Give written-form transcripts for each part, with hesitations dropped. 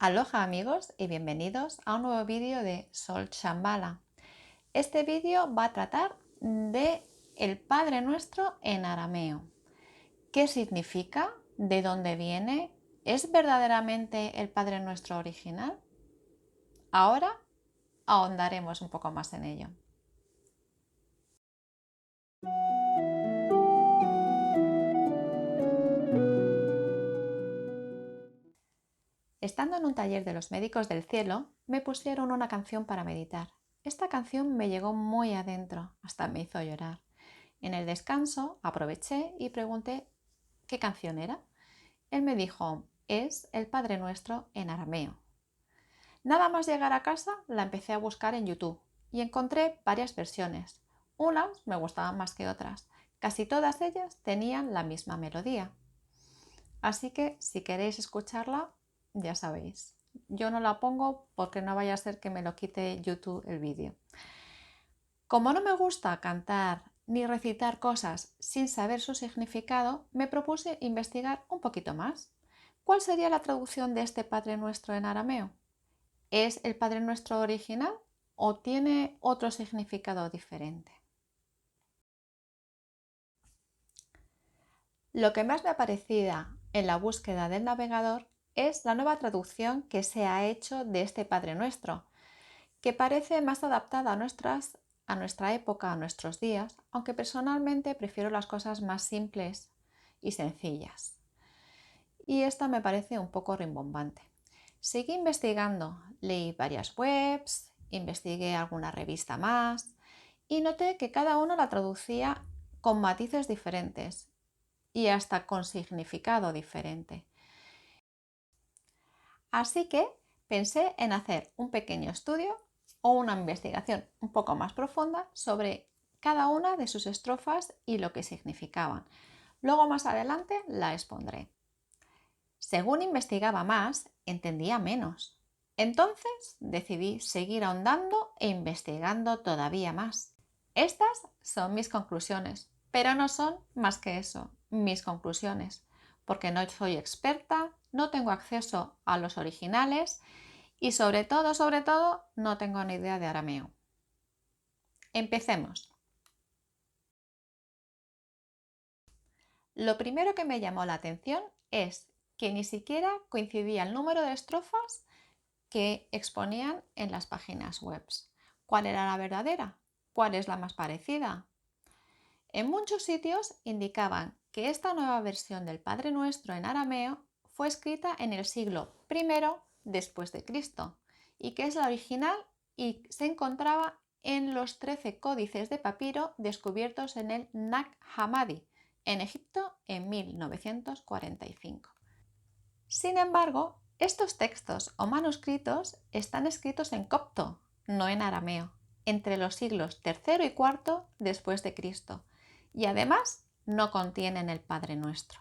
Aloha amigos y bienvenidos a un nuevo vídeo de Sol Shambhala. Este vídeo va a tratar de el Padre Nuestro en arameo. ¿Qué significa? ¿De dónde viene? ¿Es verdaderamente el Padre Nuestro original? Ahora ahondaremos un poco más en ello. Estando en un taller de los médicos del cielo, me pusieron una canción para meditar. Esta canción me llegó muy adentro, hasta me hizo llorar. En el descanso aproveché y pregunté qué canción era. Él me dijo, es el Padre Nuestro en arameo. Nada más llegar a casa la empecé a buscar en YouTube y encontré varias versiones. Unas me gustaban más que otras. Casi todas ellas tenían la misma melodía. Así que si queréis escucharla, ya sabéis. Yo no la pongo porque no vaya a ser que me lo quite YouTube el vídeo. Como no me gusta cantar ni recitar cosas sin saber su significado, me propuse investigar un poquito más. ¿Cuál sería la traducción de este Padre Nuestro en arameo? ¿Es el Padre Nuestro original o tiene otro significado diferente? Lo que más me aparecía en la búsqueda del navegador es la nueva traducción que se ha hecho de este Padre Nuestro, que parece más adaptada a nuestra época, a nuestros días, aunque personalmente prefiero las cosas más simples y sencillas. Y esta me parece un poco rimbombante. Seguí investigando, leí varias webs, investigué alguna revista más y noté que cada uno la traducía con matices diferentes y hasta con significado diferente. Así que pensé en hacer un pequeño estudio o una investigación un poco más profunda sobre cada una de sus estrofas y lo que significaban. Luego más adelante la expondré. Según investigaba más, entendía menos. Entonces decidí seguir ahondando e investigando todavía más. Estas son mis conclusiones, pero no son más que eso, mis conclusiones, porque no soy experta, no tengo acceso a los originales y sobre todo, no tengo ni idea de arameo. Empecemos. Lo primero que me llamó la atención es que ni siquiera coincidía el número de estrofas que exponían en las páginas web. ¿Cuál era la verdadera? ¿Cuál es la más parecida? En muchos sitios indicaban que esta nueva versión del Padre Nuestro en arameo fue escrita en el siglo I después de Cristo y que es la original y se encontraba en los 13 códices de papiro descubiertos en el Nag Hammadi, en Egipto, en 1945. Sin embargo, estos textos o manuscritos están escritos en copto, no en arameo, entre los siglos III y IV después de Cristo, y además no contienen el Padre Nuestro.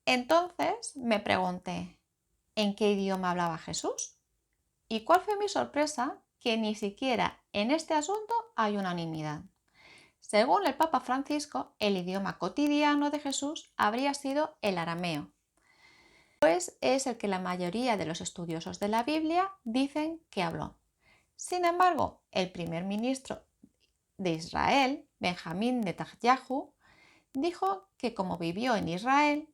Entonces me pregunté, ¿en qué idioma hablaba Jesús? ¿Y cuál fue mi sorpresa? Que ni siquiera en este asunto hay unanimidad. Según el Papa Francisco, el idioma cotidiano de Jesús habría sido el arameo, pues es el que la mayoría de los estudiosos de la Biblia dicen que habló. Sin embargo, el primer ministro de Israel, Benjamín Netanyahu, dijo que como vivió en Israel,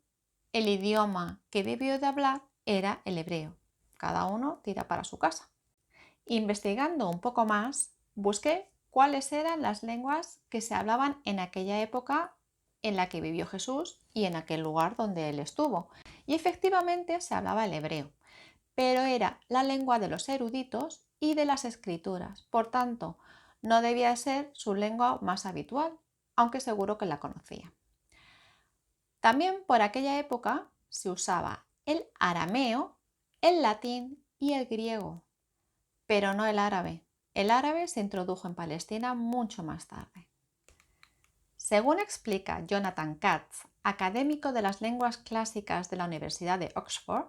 el idioma que debió de hablar era el hebreo. Cada uno tira para su casa. Investigando un poco más, busqué cuáles eran las lenguas que se hablaban en aquella época en la que vivió Jesús y en aquel lugar donde él estuvo. Y efectivamente se hablaba el hebreo, pero era la lengua de los eruditos y de las escrituras. Por tanto, no debía ser su lengua más habitual, aunque seguro que la conocía. También por aquella época se usaba el arameo, el latín y el griego, pero no el árabe. El árabe se introdujo en Palestina mucho más tarde. Según explica Jonathan Katz, académico de las lenguas clásicas de la Universidad de Oxford,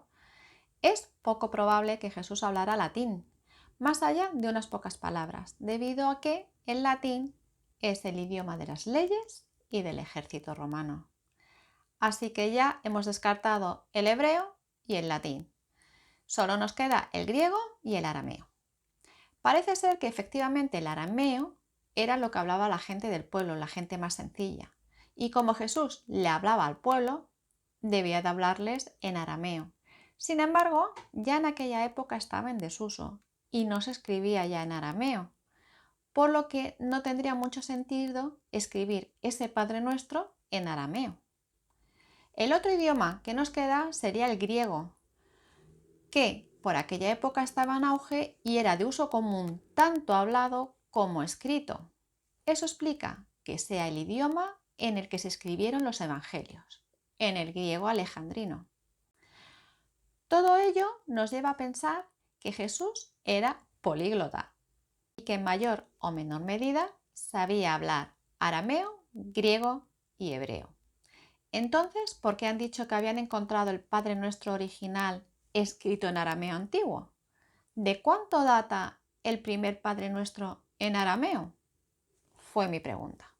es poco probable que Jesús hablara latín, más allá de unas pocas palabras, debido a que el latín es el idioma de las leyes y del ejército romano. Así que ya hemos descartado el hebreo y el latín. Solo nos queda el griego y el arameo. Parece ser que efectivamente el arameo era lo que hablaba la gente del pueblo, la gente más sencilla. Y como Jesús le hablaba al pueblo, debía de hablarles en arameo. Sin embargo, ya en aquella época estaba en desuso y no se escribía ya en arameo, por lo que no tendría mucho sentido escribir ese Padre Nuestro en arameo. El otro idioma que nos queda sería el griego, que por aquella época estaba en auge y era de uso común tanto hablado como escrito. Eso explica que sea el idioma en el que se escribieron los evangelios, en el griego alejandrino. Todo ello nos lleva a pensar que Jesús era políglota y que en mayor o menor medida sabía hablar arameo, griego y hebreo. Entonces, ¿por qué han dicho que habían encontrado el Padre Nuestro original escrito en arameo antiguo? ¿De cuánto data el primer Padre Nuestro en arameo? Fue mi pregunta.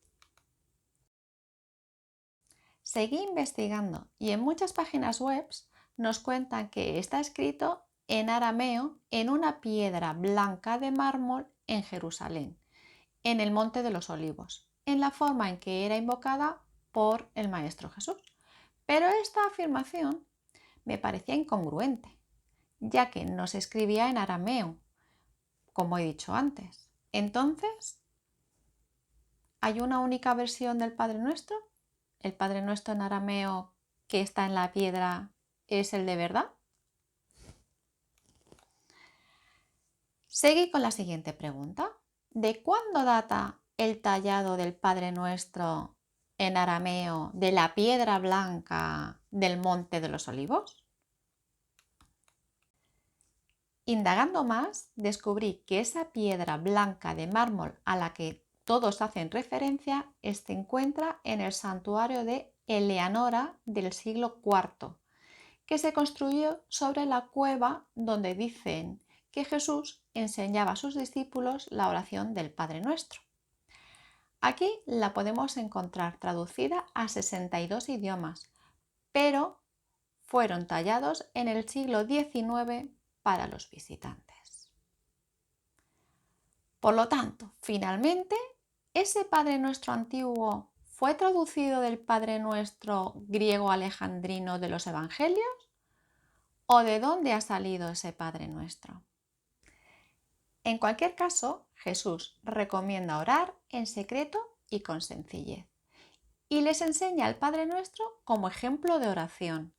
Seguí investigando y en muchas páginas web nos cuentan que está escrito en arameo en una piedra blanca de mármol en Jerusalén, en el Monte de los Olivos, en la forma en que era invocada por el Maestro Jesús. Pero esta afirmación me parecía incongruente, ya que no se escribía en arameo, como he dicho antes. Entonces, ¿hay una única versión del Padre Nuestro? ¿El Padre Nuestro en arameo que está en la piedra es el de verdad? Seguí con la siguiente pregunta. ¿De cuándo data el tallado del Padre Nuestro en arameo de la piedra blanca del Monte de los Olivos? Indagando más, descubrí que esa piedra blanca de mármol a la que todos hacen referencia se encuentra en el santuario de Eleanora del siglo IV, que se construyó sobre la cueva donde dicen que Jesús enseñaba a sus discípulos la oración del Padre Nuestro. Aquí la podemos encontrar traducida a 62 idiomas, pero fueron tallados en el siglo XIX para los visitantes. Por lo tanto, finalmente, ¿ese Padre Nuestro antiguo fue traducido del Padre Nuestro griego alejandrino de los Evangelios? ¿O de dónde ha salido ese Padre Nuestro? En cualquier caso, Jesús recomienda orar en secreto y con sencillez. Y les enseña al Padre Nuestro como ejemplo de oración,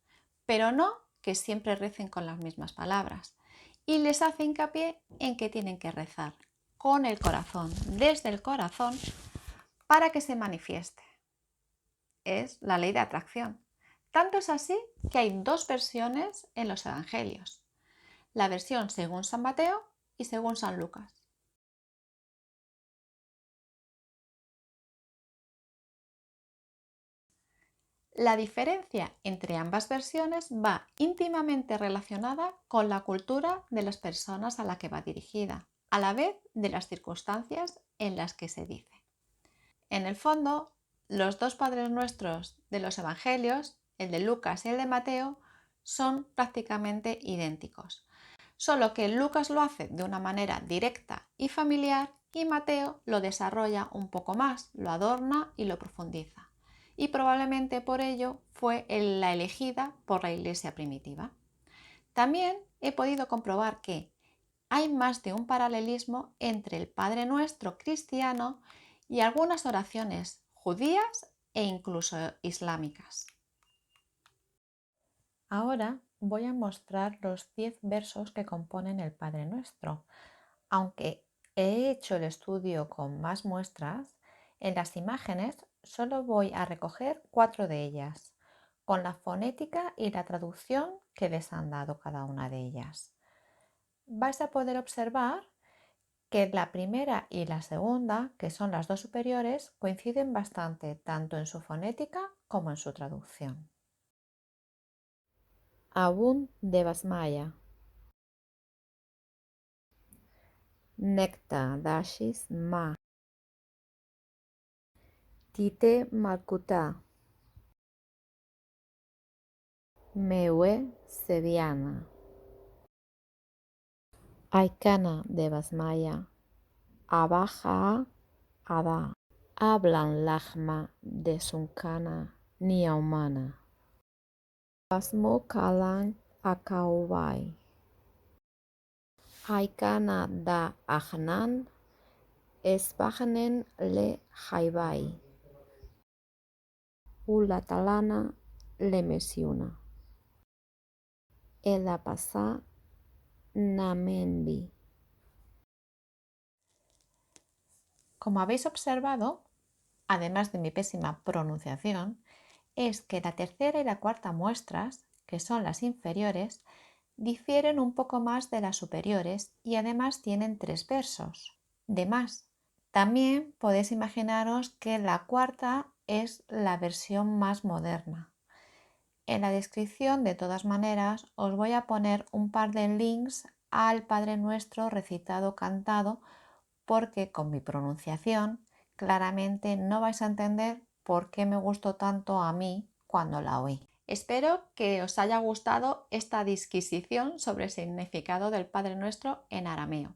pero no que siempre recen con las mismas palabras. Y les hace hincapié en que tienen que rezar con el corazón, desde el corazón, para que se manifieste. Es la ley de atracción. Tanto es así que hay dos versiones en los evangelios. La versión según San Mateo y según San Lucas. La diferencia entre ambas versiones va íntimamente relacionada con la cultura de las personas a la que va dirigida, a la vez de las circunstancias en las que se dice. En el fondo, los dos Padres Nuestros de los Evangelios, el de Lucas y el de Mateo, son prácticamente idénticos, solo que Lucas lo hace de una manera directa y familiar y Mateo lo desarrolla un poco más, lo adorna y lo profundiza. Y probablemente por ello fue la elegida por la Iglesia primitiva. También he podido comprobar que hay más de un paralelismo entre el Padre Nuestro cristiano y algunas oraciones judías e incluso islámicas. Ahora voy a mostrar los 10 versos que componen el Padre Nuestro. Aunque he hecho el estudio con más muestras, en las imágenes solo voy a recoger 4 de ellas, con la fonética y la traducción que les han dado cada una de ellas. Vais a poder observar que la primera y la segunda, que son las dos superiores, coinciden bastante tanto en su fonética como en su traducción. Abun Devasmaya. Necta Dashis Ma. Tite Malkuta, Mewe Seviana, Aikana de Basmaya, Abaja Ada, Hablan Lagma de Sunkana Nia Humana, Basmo Kalan Akaubai, Aikana da Ajnan, Espagnen le Jaibai, Ulatalana le Mesiuna, Elapasa Namenbi. Como habéis observado, además de mi pésima pronunciación, es que la tercera y la cuarta muestras, que son las inferiores, difieren un poco más de las superiores y además tienen 3 versos de más. También podéis imaginaros que la cuarta es la versión más moderna. En la descripción, de todas maneras, os voy a poner un par de links al Padre Nuestro recitado cantado, porque con mi pronunciación claramente no vais a entender por qué me gustó tanto a mí cuando la oí. Espero que os haya gustado esta disquisición sobre el significado del Padre Nuestro en arameo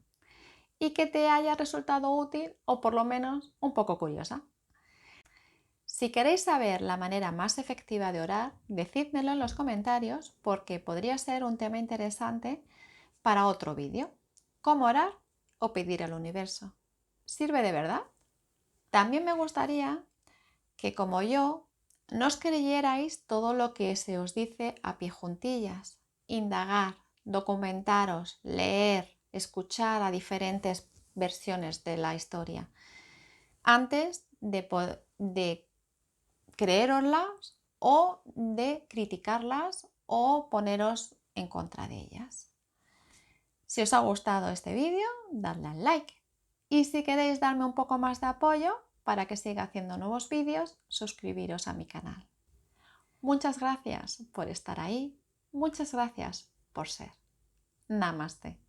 y que te haya resultado útil o por lo menos un poco curiosa. Si queréis saber la manera más efectiva de orar, decídmelo en los comentarios porque podría ser un tema interesante para otro vídeo. ¿Cómo orar o pedir al universo? ¿Sirve de verdad? También me gustaría que, como yo, no os creyerais todo lo que se os dice a pie juntillas. Indagar, documentaros, leer, escuchar a diferentes versiones de la historia antes de creéroslas o de criticarlas o poneros en contra de ellas. Si os ha gustado este vídeo, dadle al like. Y si queréis darme un poco más de apoyo para que siga haciendo nuevos vídeos, suscribiros a mi canal. Muchas gracias por estar ahí. Muchas gracias por ser. Namaste.